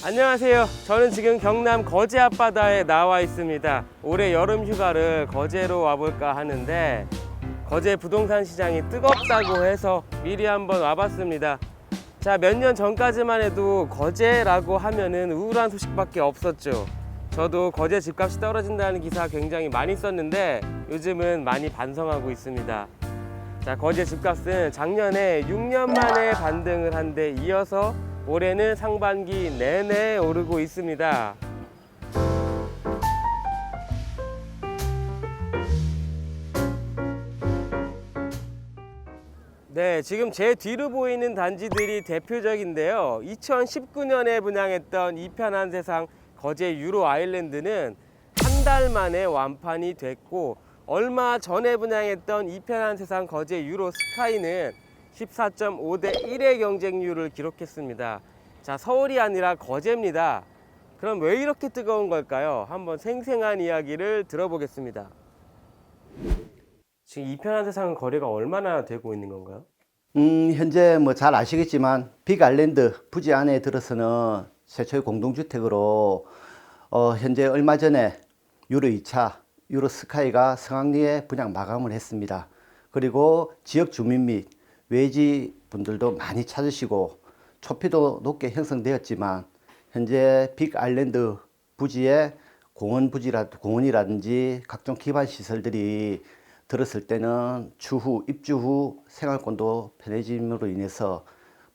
안녕하세요. 저는 지금 경남 거제 앞바다에 나와 있습니다. 올해 여름 휴가를 거제로 와볼까 하는데 거제 부동산 시장이 뜨겁다고 해서 미리 한번 와봤습니다. 자, 몇 년 전까지만 해도 거제라고 하면은 우울한 소식밖에 없었죠. 저도 거제 집값이 떨어진다는 기사 굉장히 많이 썼는데 요즘은 많이 반성하고 있습니다. 자, 거제 집값은 작년에 6년 만에 반등을 한 데 이어서 올해는 상반기 내내 오르고 있습니다. 네, 지금 제 뒤로 보이는 단지들이 대표적인데요. 2019년에 분양했던 이편한 세상 거제 유로 아일랜드는 한 달 만에 완판이 됐고, 얼마 전에 분양했던 이편한 세상 거제 유로 스카이는 14.5대 1의 경쟁률을 기록했습니다. 자, 서울이 아니라 거제입니다. 그럼 왜 이렇게 뜨거운 걸까요? 한번 생생한 이야기를 들어보겠습니다. 지금 이편한 세상은 거래가 얼마나 되고 있는 건가요? 현재 뭐 잘 아시겠지만 빅아일랜드 부지 안에 들어서는 최초의 공동주택으로 현재 얼마 전에 유로 2차 유로 스카이가 성황리에 분양 마감을 했습니다. 그리고 지역 주민 및 외지 분들도 많이 찾으시고 초피도 높게 형성되었지만 현재 빅아일랜드 부지에 공원이라든지 각종 기반 시설들이 들었을 때는 추후 입주 후 생활권도 편해짐으로 인해서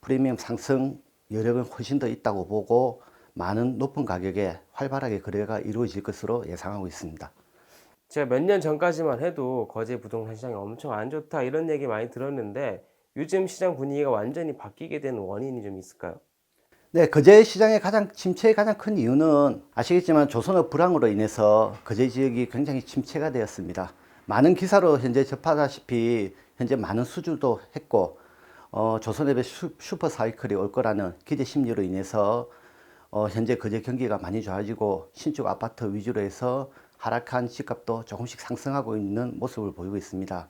프리미엄 상승 여력은 훨씬 더 있다고 보고 많은 높은 가격에 활발하게 거래가 이루어질 것으로 예상하고 있습니다. 제가 몇 년 전까지만 해도 거제 부동산 시장이 엄청 안 좋다 이런 얘기 많이 들었는데 요즘 시장 분위기가 완전히 바뀌게 된 원인이 좀 있을까요? 네, 거제 시장의 침체의 가장 큰 이유는 아시겠지만 조선업 불황으로 인해서 거제 지역이 굉장히 침체가 되었습니다. 많은 기사로 현재 접하다시피 현재 많은 수주도 했고 조선업의 슈퍼 사이클이 올 거라는 기대 심리로 인해서 현재 거제 경기가 많이 좋아지고 신축 아파트 위주로 해서 하락한 집값도 조금씩 상승하고 있는 모습을 보이고 있습니다.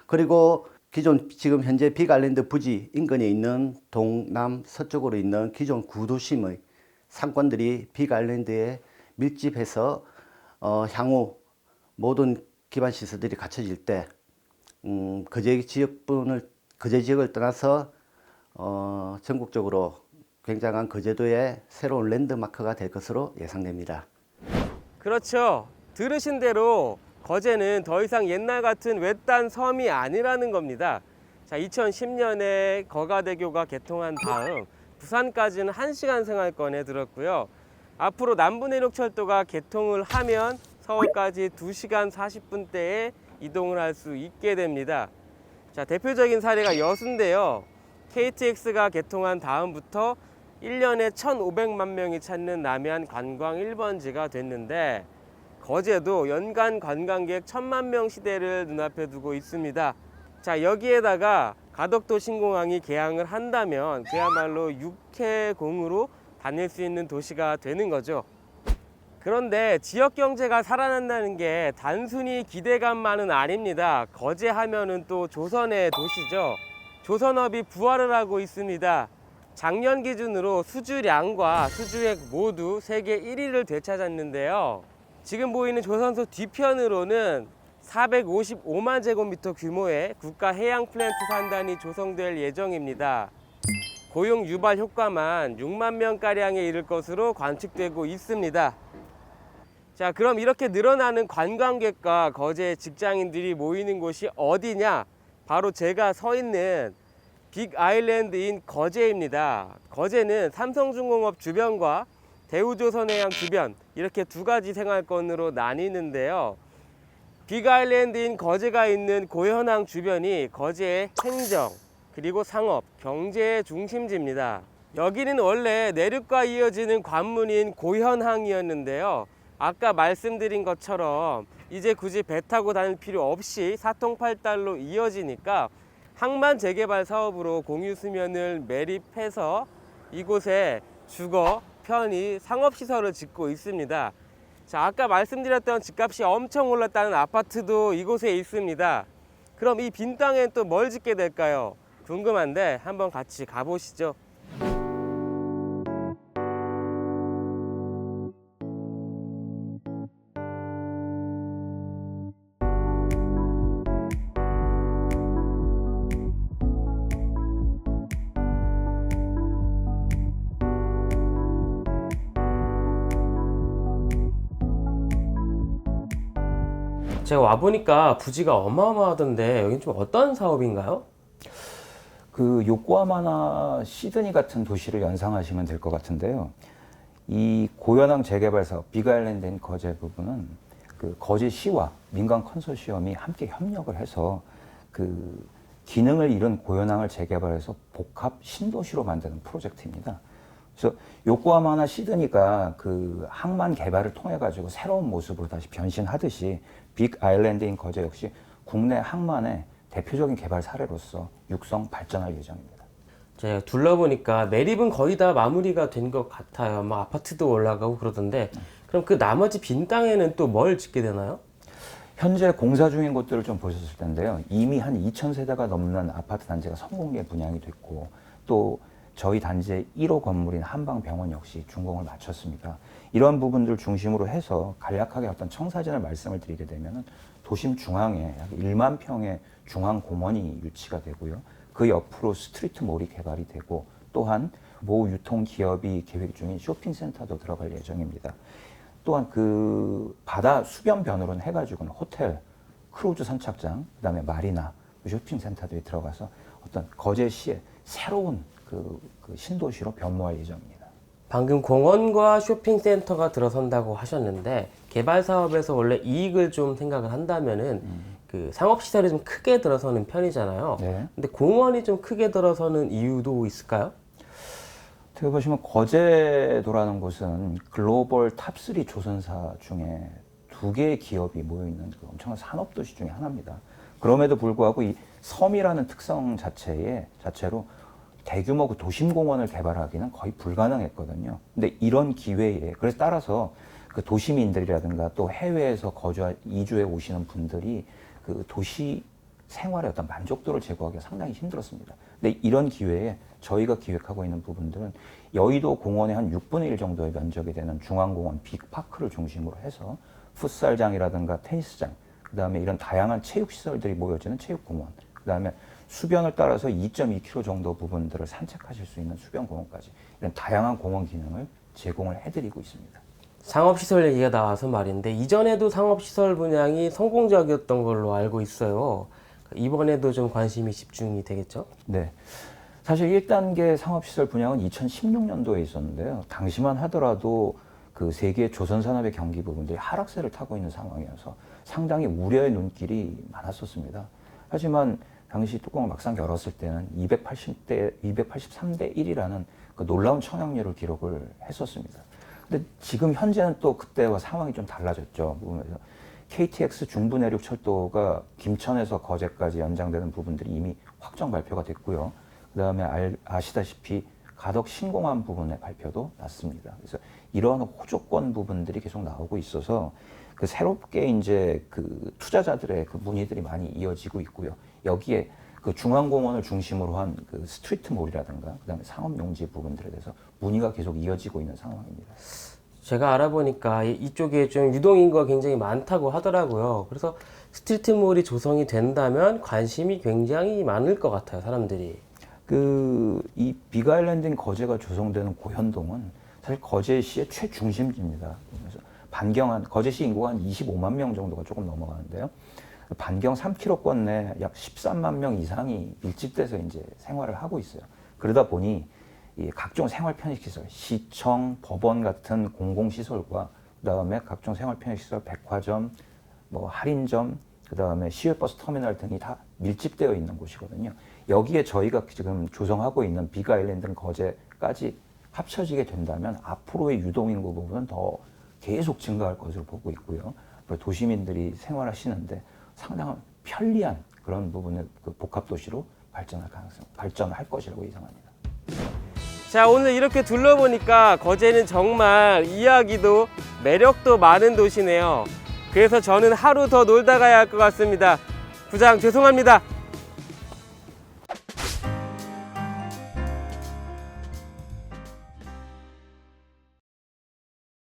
그리고 기존 지금 현재 빅아일랜드 부지 인근에 있는 동남 서쪽으로 있는 기존 구도심의 상권들이 빅아일랜드에 밀집해서 향후 모든 기반 시설들이 갖춰질 때 거제 지역을 떠나서 전국적으로 굉장한 거제도의 새로운 랜드마크가 될 것으로 예상됩니다. 그렇죠. 들으신 대로 거제는 더 이상 옛날 같은 외딴 섬이 아니라는 겁니다. 자, 2010년에 거가대교가 개통한 다음 부산까지는 1시간 생활권에 들었고요. 앞으로 남부내륙철도가 개통을 하면 서울까지 2시간 40분대에 이동을 할 수 있게 됩니다. 자, 대표적인 사례가 여수인데요. KTX가 개통한 다음부터 1년에 1,500만 명이 찾는 남해안 관광 1번지가 됐는데 거제도 연간 관광객 1,000만 명 시대를 눈앞에 두고 있습니다. 자, 여기에다가 가덕도 신공항이 개항을 한다면 그야말로 육해공으로 다닐 수 있는 도시가 되는 거죠. 그런데 지역 경제가 살아난다는 게 단순히 기대감만은 아닙니다. 거제 하면은 또 조선의 도시죠. 조선업이 부활을 하고 있습니다. 작년 기준으로 수주량과 수주액 모두 세계 1위를 되찾았는데요. 지금 보이는 조선소 뒤편으로는 455만 제곱미터 규모의 국가 해양 플랜트 산단이 조성될 예정입니다. 고용 유발 효과만 6만 명가량에 이를 것으로 관측되고 있습니다. 자, 그럼 이렇게 늘어나는 관광객과 거제 직장인들이 모이는 곳이 어디냐? 바로 제가 서 있는 빅아일랜드인 거제입니다. 거제는 삼성중공업 주변과 대우조선해양 주변 이렇게 두 가지 생활권으로 나뉘는데요. 빅아일랜드인 거제가 있는 고현항 주변이 거제의 행정 그리고 상업, 경제의 중심지입니다. 여기는 원래 내륙과 이어지는 관문인 고현항이었는데요. 아까 말씀드린 것처럼 이제 굳이 배 타고 다닐 필요 없이 사통팔달로 이어지니까 항만 재개발 사업으로 공유 수면을 매립해서 이곳에 주거, 편의, 상업시설을 짓고 있습니다. 자, 아까 말씀드렸던 집값이 엄청 올랐다는 아파트도 이곳에 있습니다. 그럼 이 빈 땅엔 또 뭘 짓게 될까요? 궁금한데 한번 같이 가보시죠. 제가 와보니까 부지가 어마어마하던데 여긴 좀 어떤 사업인가요? 그 요코하마나 시드니 같은 도시를 연상하시면 될 것 같은데요. 이 고현항 재개발 사업 빅아일랜드 인 거제 부분은 그 거제시와 민간 컨소시엄이 함께 협력을 해서 그 기능을 잃은 고현항을 재개발해서 복합 신도시로 만드는 프로젝트입니다. 그래서 요코하마나 시드니가 그 항만 개발을 통해 가지고 새로운 모습으로 다시 변신하듯이 빅아일랜드 인 거제 역시 국내 항만의 대표적인 개발 사례로서 육성 발전할 예정입니다. 제가 둘러보니까 매립은 거의 다 마무리가 된 것 같아요. 막 아파트도 올라가고 그러던데 그럼 그 나머지 빈 땅에는 또 뭘 짓게 되나요? 현재 공사 중인 곳들을 좀 보셨을 텐데요. 이미 한 2,000세대가 넘는 아파트 단지가 성공리에 분양이 됐고 또 저희 단지의 1호 건물인 한방병원 역시 준공을 마쳤습니다. 이러한 부분들 중심으로 해서 간략하게 어떤 청사진을 말씀을 드리게 되면 도심 중앙에 약 1만 평의 중앙공원이 유치가 되고요. 그 옆으로 스트리트몰이 개발이 되고 또한 모 유통기업이 계획 중인 쇼핑센터도 들어갈 예정입니다. 또한 그 바다 수변변으로는 해가지고는 호텔, 크루즈 선착장, 그다음에 마리나, 쇼핑센터들이 들어가서 어떤 거제시의 새로운 그 신도시로 변모할 예정입니다. 방금 공원과 쇼핑센터가 들어선다고 하셨는데 개발 사업에서 원래 이익을 좀 생각을 한다면은 그 상업시설이 좀 크게 들어서는 편이잖아요. 네. 근데 공원이 좀 크게 들어서는 이유도 있을까요? 어떻게 보시면 거제도라는 곳은 글로벌 탑3 조선사 중에 2개의 기업이 모여있는 그 엄청난 산업도시 중에 하나입니다. 그럼에도 불구하고 이 섬이라는 특성 자체로 대규모 그 도심공원을 개발하기는 거의 불가능했거든요. 근데 이런 기회에, 그래서 따라서 그 도시민들이라든가 또 해외에서 이주해 오시는 분들이 그 도시 생활의 어떤 만족도를 제고하기가 상당히 힘들었습니다. 근데 이런 기회에 저희가 기획하고 있는 부분들은 여의도 공원의 한 6분의 1 정도의 면적이 되는 중앙공원 빅파크를 중심으로 해서 풋살장이라든가 테니스장, 그 다음에 이런 다양한 체육시설들이 모여지는 체육공원, 그 다음에 수변을 따라서 2.2km 정도 부분들을 산책하실 수 있는 수변공원까지 이런 다양한 공원 기능을 제공을 해드리고 있습니다. 상업시설 얘기가 나와서 말인데 이전에도 상업시설 분양이 성공적이었던 걸로 알고 있어요. 이번에도 좀 관심이 집중이 되겠죠? 네. 사실 1단계 상업시설 분양은 2016년도에 있었는데요. 당시만 하더라도 그 세계 조선산업의 경기 부분들이 하락세를 타고 있는 상황이어서 상당히 우려의 눈길이 많았었습니다. 하지만 당시 뚜껑을 막상 열었을 때는 283대 1이라는 그 놀라운 청약률을 기록을 했었습니다. 근데 지금 현재는 또 그때와 상황이 좀 달라졌죠. 그래서 KTX 중부내륙 철도가 김천에서 거제까지 연장되는 부분들이 이미 확정 발표가 됐고요. 그 다음에 아시다시피 가덕 신공항 부분의 발표도 났습니다. 그래서 이러한 호조권 부분들이 계속 나오고 있어서 그 새롭게 이제 그 투자자들의 그 문의들이 많이 이어지고 있고요. 여기에 그 중앙공원을 중심으로 한 그 스트리트몰이라든가 그다음에 상업용지 부분들에 대해서 문의가 계속 이어지고 있는 상황입니다. 제가 알아보니까 이쪽에 좀 유동인구가 굉장히 많다고 하더라고요. 그래서 스트리트몰이 조성이 된다면 관심이 굉장히 많을 것 같아요, 사람들이. 이 빅아일랜드인 거제가 조성되는 고현동은 사실 거제시의 최중심지입니다. 그래서 거제시 인구가 한 25만 명 정도가 조금 넘어가는데요. 반경 3km권 내 약 13만 명 이상이 밀집돼서 이제 생활을 하고 있어요. 그러다 보니 이 각종 생활 편익시설, 시청, 법원 같은 공공시설과 그다음에 각종 생활 편익시설, 백화점, 뭐 할인점, 그다음에 시외버스 터미널 등이 다 밀집되어 있는 곳이거든요. 여기에 저희가 지금 조성하고 있는 빅아일랜드 거제까지 합쳐지게 된다면 앞으로의 유동인구 부분은 더 계속 증가할 것으로 보고 있고요. 도시민들이 생활하시는데 상당한 편리한 그런 부분의 그 복합도시로 발전할 것이라고 예상합니다. 자, 오늘 이렇게 둘러보니까 거제는 정말 이야기도 매력도 많은 도시네요. 그래서 저는 하루 더 놀다 가야 할 것 같습니다. 부장 죄송합니다.